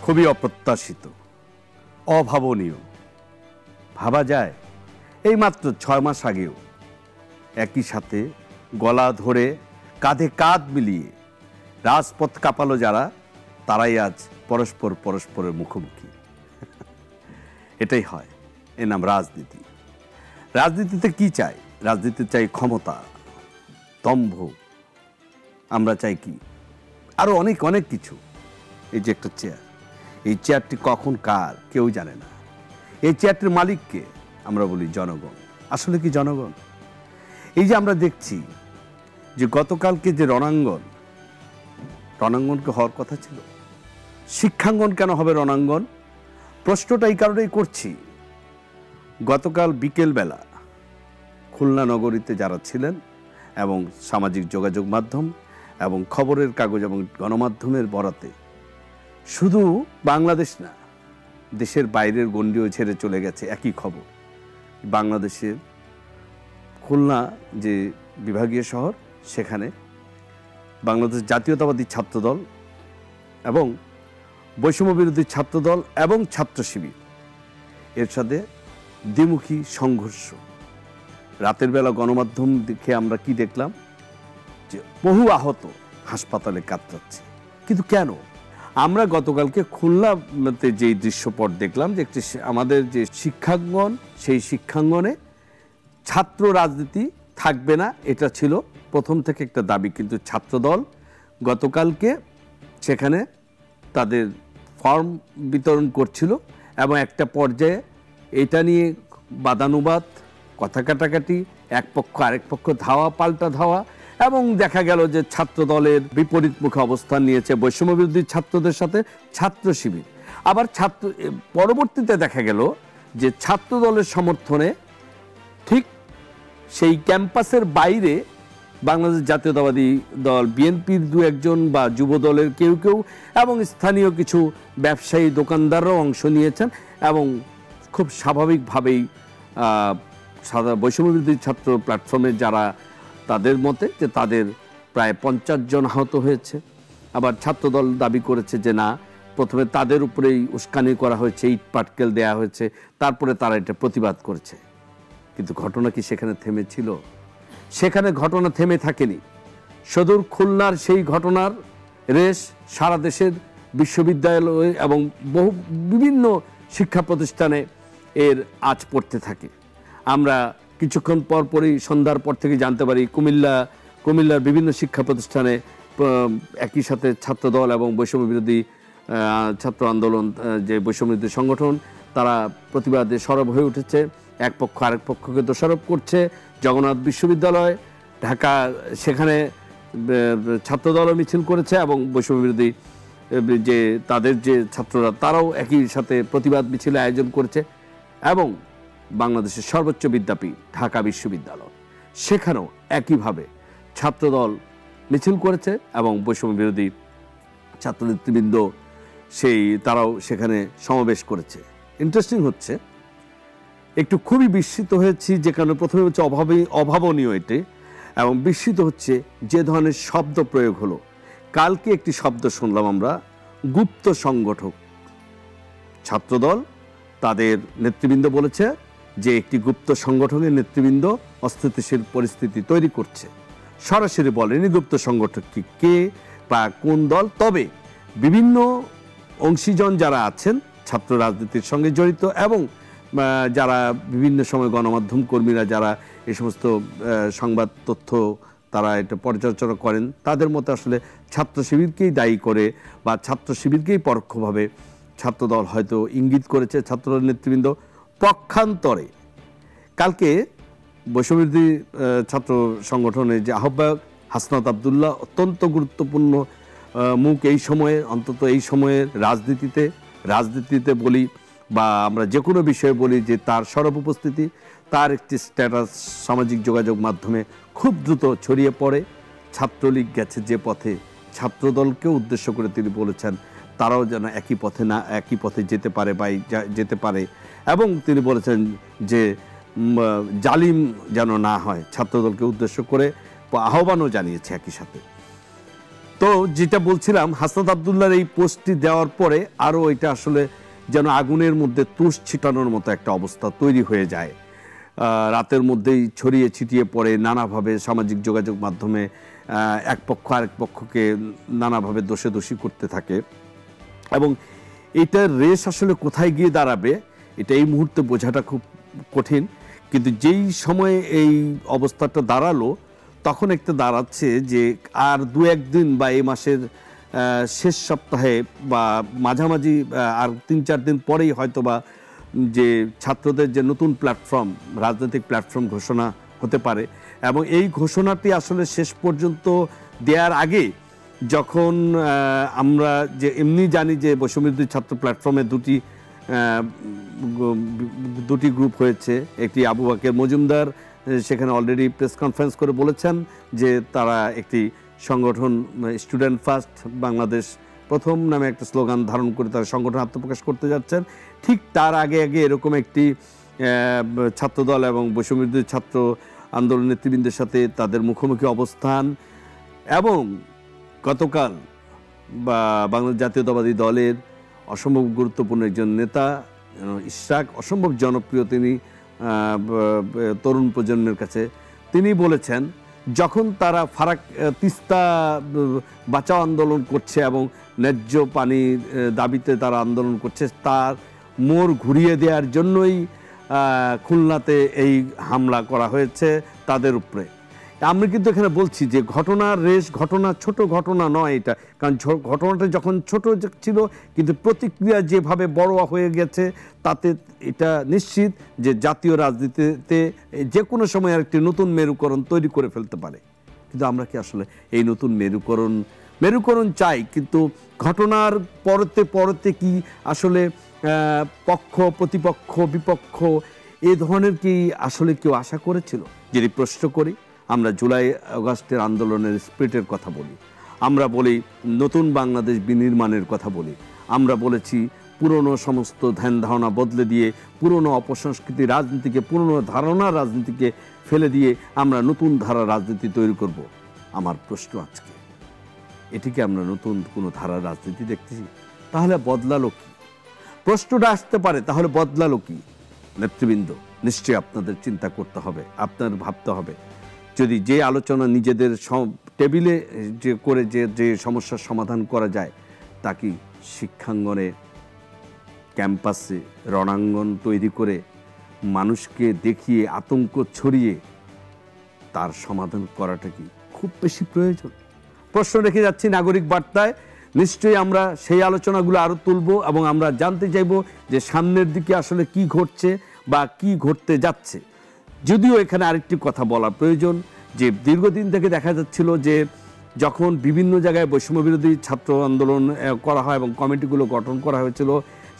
খুবই অপ্রত্যাশিত, অভাবনীয়। ভাবা যায় এই মাত্র 6 মাস আগেও একই সাথে গলা ধরে কাঁধে কাঁধ মিলিয়ে রাজপথ কাঁপালো যারা, তারাই আজ পরস্পরের মুখোমুখি। এটাই হয়, এর নাম রাজনীতি। রাজনীতিতে কি চাই? রাজনীতিতে চাই ক্ষমতা, দম্ভ, আমরা চাই কি আরো অনেক অনেক কিছু। এই যে একটা চেয়ার, এই চেয়ারটি কখন কার কেউ জানে না। এই চেয়ারটির মালিককে আমরা বলি জনগণ। আসলে কি জনগণ? এই যে আমরা দেখছি যে গতকালকে যে রণাঙ্গনকে হওয়ার কথা ছিল, শিক্ষাঙ্গন কেন হবে রণাঙ্গন? প্রশ্নটা এই কারণেই করছি, গতকাল বিকেলবেলা খুলনা নগরীতে যারা ছিলেন এবং সামাজিক যোগাযোগ মাধ্যম এবং খবরের কাগজ এবং গণমাধ্যমের বরাতে শুধু বাংলাদেশ না, দেশের বাইরের গণ্ডিও ছেড়ে চলে গেছে একই খবর। বাংলাদেশের খুলনা যে বিভাগীয় শহর, সেখানে বাংলাদেশ জাতীয়তাবাদী ছাত্রদল এবং বৈষম্য বিরোধী ছাত্রদল এবং ছাত্র শিবির এর সাথে দ্বিমুখী সংঘর্ষ। রাতের বেলা গণমাধ্যম দেখে আমরা কি দেখলাম, যে বহু আহত হাসপাতালে কাতরাচ্ছে। কিন্তু কেন? আমরা গতকালকে খুলনাতে যে দৃশ্যপট দেখলাম, যে একটি আমাদের যে শিক্ষাঙ্গন, সেই শিক্ষাঙ্গনে ছাত্র রাজনীতি থাকবে না, এটা ছিল প্রথম থেকে একটা দাবি। কিন্তু ছাত্রদল গতকালকে সেখানে তাদের ফর্ম বিতরণ করছিল এবং একটা পর্যায়ে এটা নিয়ে বাদানুবাদ, কথা কাটাকাটি, এক পক্ষ আরেক পক্ষ ধাওয়া পাল্টা ধাওয়া, এবং দেখা গেল যে ছাত্র দলের বিপরীতমুখী অবস্থান নিয়েছে বৈষম্য বিরোধী ছাত্রদের সাথে ছাত্র শিবির। আবার পরবর্তীতে দেখা গেল যে ছাত্র দলের সমর্থনে ঠিক সেই ক্যাম্পাসের বাইরে বাংলাদেশ জাতীয়তাবাদী দল, বিএনপির দু একজন বা যুব দলের কেউ কেউ এবং স্থানীয় কিছু ব্যবসায়ী দোকানদাররাও অংশ নিয়েছেন এবং খুব স্বাভাবিকভাবেই বৈষম্য বিরোধী ছাত্র প্ল্যাটফর্মের যারা, তাদের মতে যে তাদের প্রায় 50 জন আহত হয়েছে। আবার ছাত্রদল দাবি করেছে যে না, প্রথমে তাদের উপরেই উস্কানি করা হয়েছে, ইট পাটকেল দেয়া হয়েছে, তারপরে তারা এটা প্রতিবাদ করেছে। কিন্তু ঘটনা কি সেখানে থেমেছিল? সেখানে ঘটনা থেমে থাকেনি। সদর খুলনার সেই ঘটনার রেশ সারা দেশের বিশ্ববিদ্যালয় এবং বিভিন্ন শিক্ষা প্রতিষ্ঠানে এর আঁচ পড়তে থাকে। আমরা কিছুক্ষণ পরই সন্ধ্যার পর থেকে জানতে পারি কুমিল্লার বিভিন্ন শিক্ষা প্রতিষ্ঠানে একই সাথে ছাত্রদল এবং বৈষম্য বিরোধী ছাত্র আন্দোলন, যে বৈষম্য বিরোধী সংগঠন, তারা প্রতিবাদে সরব হয়ে উঠেছে। এক পক্ষ আরেক পক্ষকে দোষারোপ করছে। জগন্নাথ বিশ্ববিদ্যালয় ঢাকা, সেখানে ছাত্রদল মিছিল করেছে এবং বৈষম্য বিরোধী যে তাদের যে ছাত্ররা, তারাও একই সাথে প্রতিবাদ মিছিল আয়োজন করেছে। এবং বাংলাদেশের সর্বোচ্চ বিদ্যাপীঠ ঢাকা বিশ্ববিদ্যালয়, সেখানেও একইভাবে ছাত্রদল মিছিল করেছে এবং বৈষম্য বিরোধী ছাত্র নেতৃবৃন্দ তারাও সেখানে সমাবেশ করেছে। ইন্টারেস্টিং হচ্ছে, একটু খুবই বিস্মিত হয়েছি, যেখানে প্রথমে হচ্ছে অভাবনীয় এটি, এবং বিস্মিত হচ্ছে যে ধরনের শব্দ প্রয়োগ হলো। কালকে একটি শব্দ শুনলাম আমরা, গুপ্ত সংগঠক। ছাত্রদল তাদের নেতৃবৃন্দ বলেছে যে একটি গুপ্ত সংগঠনের নেতৃবৃন্দ অস্থিতিশীল পরিস্থিতি তৈরি করছে। সরাসরি বলেনি গুপ্ত সংগঠক কি, কে বা কোন দল। তবে বিভিন্ন অংশীজন যারা আছেন ছাত্র রাজনীতির সঙ্গে জড়িত এবং যারা বিভিন্ন সময় গণমাধ্যম কর্মীরা যারা এই সমস্ত সংবাদ তথ্য তারা এটা পর্যালোচনা করেন, তাদের মতে আসলে ছাত্র শিবিরকেই দায়ী করে বা ছাত্র শিবিরকেই পরোক্ষভাবে ছাত্রদল হয়তো ইঙ্গিত করেছে। ছাত্রদল নেতৃবৃন্দ পক্ষান্তরে কালকে বৈষম্যবিরোধী ছাত্র সংগঠনের যে আহ্বায়ক হাসনাত আবদুল্লাহ অত্যন্ত গুরুত্বপূর্ণ মুখ এই সময়ে, অন্তত এই সময়ের রাজনীতিতে বলি বা আমরা যে কোনো বিষয়ে বলি, যে তার সরব উপস্থিতি, তার একটি স্ট্যাটাস সামাজিক যোগাযোগ মাধ্যমে খুব দ্রুত ছড়িয়ে পড়ে। ছাত্রলীগ গেছে যে পথে, ছাত্রদলকেও উদ্দেশ্য করে তিনি বলেছেন তারাও যেন একই পথে যেতে পারে বা যেতে পারে, এবং তিনি বলেছেন যে জালিম যেন না হয়, ছাত্রদলকে উদ্দেশ্য করে আহ্বানও জানিয়েছে একই সাথে। তো যেটা বলছিলাম, হাসনাত আব্দুল্লাহর এই পোস্টটি দেওয়ার পরে আরও এটা আসলে যেন আগুনের মধ্যে তুষ ছিটানোর মতো একটা অবস্থা তৈরি হয়ে যায়। রাতের মধ্যেই ছড়িয়ে ছিটিয়ে পড়ে নানাভাবে সামাজিক যোগাযোগ মাধ্যমে, এক পক্ষ আরেক পক্ষকে নানাভাবে দোষী করতে থাকে, এবং এটার রেশ আসলে কোথায় গিয়ে দাঁড়াবে এটা এই মুহূর্তে বোঝাটা খুব কঠিন। কিন্তু যেই সময়ে এই অবস্থাটা দাঁড়ালো, তখন একটা দাঁড়াচ্ছে যে আর 2-1 দিন বা এই মাসের শেষ সপ্তাহে বা মাঝামাঝি আর 3-4 দিন পরেই হয়তোবা যে ছাত্রদের যে নতুন প্ল্যাটফর্ম, রাজনৈতিক প্ল্যাটফর্ম ঘোষণা হতে পারে। এবং এই ঘোষণাটি আসলে শেষ পর্যন্ত দেওয়ার আগে, যখন আমরা যে এমনি জানি যে বৈষম্যবিরোধী ছাত্র প্ল্যাটফর্মে দুটি গ্রুপ হয়েছে, একটি আবু বাকের মজুমদার সেখানে অলরেডি প্রেস কনফারেন্স করে বলেছেন যে তারা একটি সংগঠন স্টুডেন্ট ফার্স্ট বাংলাদেশ প্রথম নামে একটা স্লোগান ধারণ করে তারা সংগঠন আত্মপ্রকাশ করতে যাচ্ছেন। ঠিক তার আগে এরকম একটি ছাত্রদল এবং বৈষম্যবিরোধী ছাত্র আন্দোলন নেতৃবৃন্দের সাথে তাদের মুখোমুখি অবস্থান, এবং গতকাল বাংলাদেশ জাতীয়তাবাদী দলের অসম্ভব গুরুত্বপূর্ণ একজন নেতা ইশরাক, অসম্ভব জনপ্রিয় তিনি তরুণ প্রজন্মের কাছে, তিনি বলেছেন যখন তারা তিস্তা বাঁচাও আন্দোলন করছে এবং ন্যায্য পানির দাবিতে তারা আন্দোলন করছে, তার মোড় ঘুরিয়ে দেওয়ার জন্যই খুলনাতে এই হামলা করা হয়েছে তাদের উপরে। আমরা কিন্তু এখানে বলছি যে ঘটনার রেশ, ঘটনা ছোট ঘটনা নয় এটা, কারণ ঘটনাটা যখন ছোট ছিল কিন্তু প্রতিক্রিয়া যেভাবে বড় হয়ে গেছে, তাতে এটা নিশ্চিত যে জাতীয় রাজনীতিতে যে কোনো সময় একটি নতুন মেরুকরণ তৈরি করে ফেলতে পারে। কিন্তু আমরা কি আসলে এই নতুন মেরুকরণ চাই? কিন্তু ঘটনার পরতে কি আসলে পক্ষ প্রতিপক্ষ বিপক্ষ এই ধরনের কি আসলে কেউ আশা করেছিল? যদি প্রশ্ন করি, আমরা জুলাই আগস্টের আন্দোলনের স্পিরিটের কথা বলি, আমরা বলি নতুন বাংলাদেশ বিনির্মাণের কথা বলি, আমরা বলেছি পুরনো সমস্ত ধ্যান ধারণা বদলে দিয়ে, পুরনো অপসংস্কৃতি রাজনীতিকে, পুরনো ধারণার রাজনীতিকে ফেলে দিয়ে আমরা নতুন ধারা রাজনীতি তৈরি করব। আমার প্রশ্ন আজকে, এটিকে আমরা নতুন কোনো ধারা রাজনীতি দেখতেছি? তাহলে বদলালো কি? প্রশ্নটা আসতে পারে, তাহলে বদলালো কি? নেতৃবৃন্দ, নিশ্চয়ই আপনাদের চিন্তা করতে হবে, আপনাদের ভাবতে হবে। যদি যে আলোচনা নিজেদের টেবিলে যে করে যে সমস্যার সমাধান করা যায়, তা কি শিক্ষাঙ্গনে, ক্যাম্পাসে, রণাঙ্গন তৈরি করে মানুষকে দেখিয়ে আতঙ্ক ছড়িয়ে তার সমাধান করাটা কি খুব বেশি প্রয়োজন? প্রশ্ন রেখে যাচ্ছি নাগরিক বার্তায়। নিশ্চয়ই আমরা সেই আলোচনাগুলো আরও তুলব এবং আমরা জানতে চাইব যে সামনের দিকে আসলে কি ঘটছে বা কি ঘটতে যাচ্ছে। যদিও এখানে আরেকটি কথা বলা প্রয়োজন যে দীর্ঘদিন থেকে দেখা যাচ্ছিল যে যখন বিভিন্ন জায়গায় বৈষম্যবিরোধী ছাত্র আন্দোলন করা হয় এবং কমিটিগুলো গঠন করা হয়েছিল,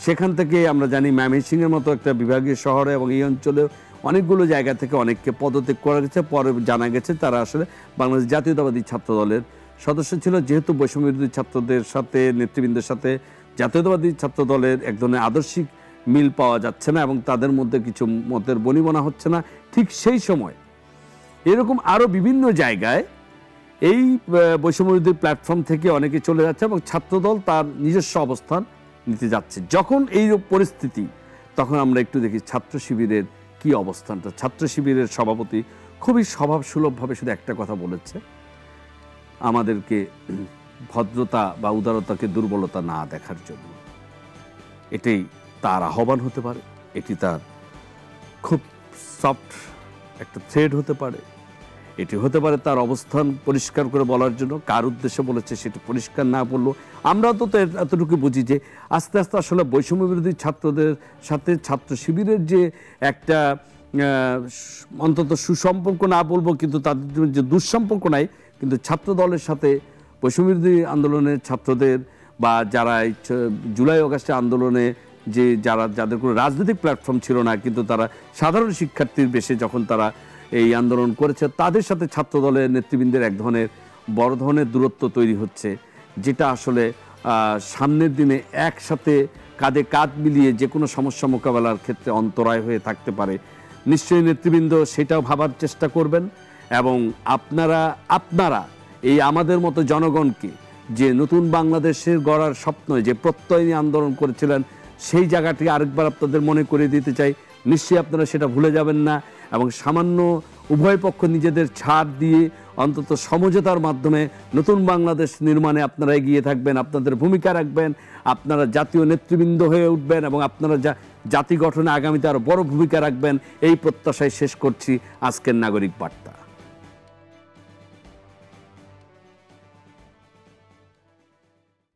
সেখান থেকে আমরা জানি ময়মনসিংহের মতো একটা বিভাগীয় শহরে এবং এই অঞ্চলে অনেকগুলো জায়গা থেকে অনেককে পদত্যাগ করা গেছে। পরে জানা গেছে তারা আসলে বাংলাদেশ জাতীয়তাবাদী ছাত্র দলের সদস্য ছিল। যেহেতু বৈষম্যবিরোধী ছাত্রদের সাথে, নেতৃবৃন্দের সাথে জাতীয়তাবাদী ছাত্র দলের এক ধরনের আদর্শিক মিল পাওয়া যাচ্ছে না এবং তাদের মধ্যে কিছু মতের বনিবনা হচ্ছে না, ঠিক সেই সময় এরকম আরও বিভিন্ন জায়গায় এই বৈষম্যবিরোধী প্ল্যাটফর্ম থেকে অনেকে চলে যাচ্ছে এবং ছাত্রদল তার নিজস্ব অবস্থান নিতে যাচ্ছে। যখন এই পরিস্থিতি, তখন আমরা একটু দেখি ছাত্র শিবিরের কি অবস্থানটা। ছাত্র শিবিরের সভাপতি খুবই স্বভাবসুলভভাবে শুধু একটা কথা বলেছে, আমাদেরকে ভদ্রতা বা উদারতাকে দুর্বলতা না দেখার জন্য। এটাই তার আহ্বান হতে পারে, এটি তার খুব সফট একটা থ্রেড হতে পারে, এটি হতে পারে তার অবস্থান পরিষ্কার করে বলার জন্য। কার উদ্দেশ্যে বলেছে সেটা পরিষ্কার না বললো, আমরা তো এতটুকু বুঝি যে আস্তে আস্তে আসলে বৈষম্যবিরোধী ছাত্রদের সাথে ছাত্র শিবিরের যে একটা অন্তত সুসম্পর্ক না বলবো, কিন্তু তাদের যে দুঃসম্পর্ক নাই, কিন্তু ছাত্র দলের সাথে বৈষম্যবিরোধী আন্দোলনের ছাত্রদের বা যারা জুলাই আগস্টে আন্দোলনে যাদের কোনো রাজনৈতিক প্ল্যাটফর্ম ছিল না, কিন্তু তারা সাধারণ শিক্ষার্থীর বেশে যখন তারা এই আন্দোলন করেছে, তাদের সাথে ছাত্র দলের নেতৃবৃন্দের এক ধরনের বড় ধরনের দূরত্ব তৈরি হচ্ছে, যেটা আসলে সামনের দিনে একসাথে কাঁধে কাঁধ মিলিয়ে যে কোনো সমস্যা মোকাবেলার ক্ষেত্রে অন্তরায় হয়ে থাকতে পারে। নিশ্চয়ই নেতৃবৃন্দ সেটাও ভাবার চেষ্টা করবেন এবং আপনারা এই আমাদের মতো জনগণকে যে নতুন বাংলাদেশের গড়ার স্বপ্ন, যে প্রত্যয় নিয়ে আন্দোলন করেছিলেন, সেই জায়গাটি আরেকবার আপনাদের মনে করে দিতে চাই। নিশ্চয়ই আপনারা সেটা ভুলে যাবেন না এবং সামান্য উভয় পক্ষ নিজেদের ছাড় দিয়ে অন্তত সমঝোতার মাধ্যমে নতুন বাংলাদেশ নির্মাণে আপনারা এগিয়ে থাকবেন, আপনাদের ভূমিকা রাখবেন, আপনারা জাতীয় নেতৃবৃন্দ হয়ে উঠবেন এবং আপনারা জাতি গঠনে আগামীতে আরও বড় ভূমিকা রাখবেন। এই প্রত্যাশায় শেষ করছি আজকের নাগরিক বার্তা।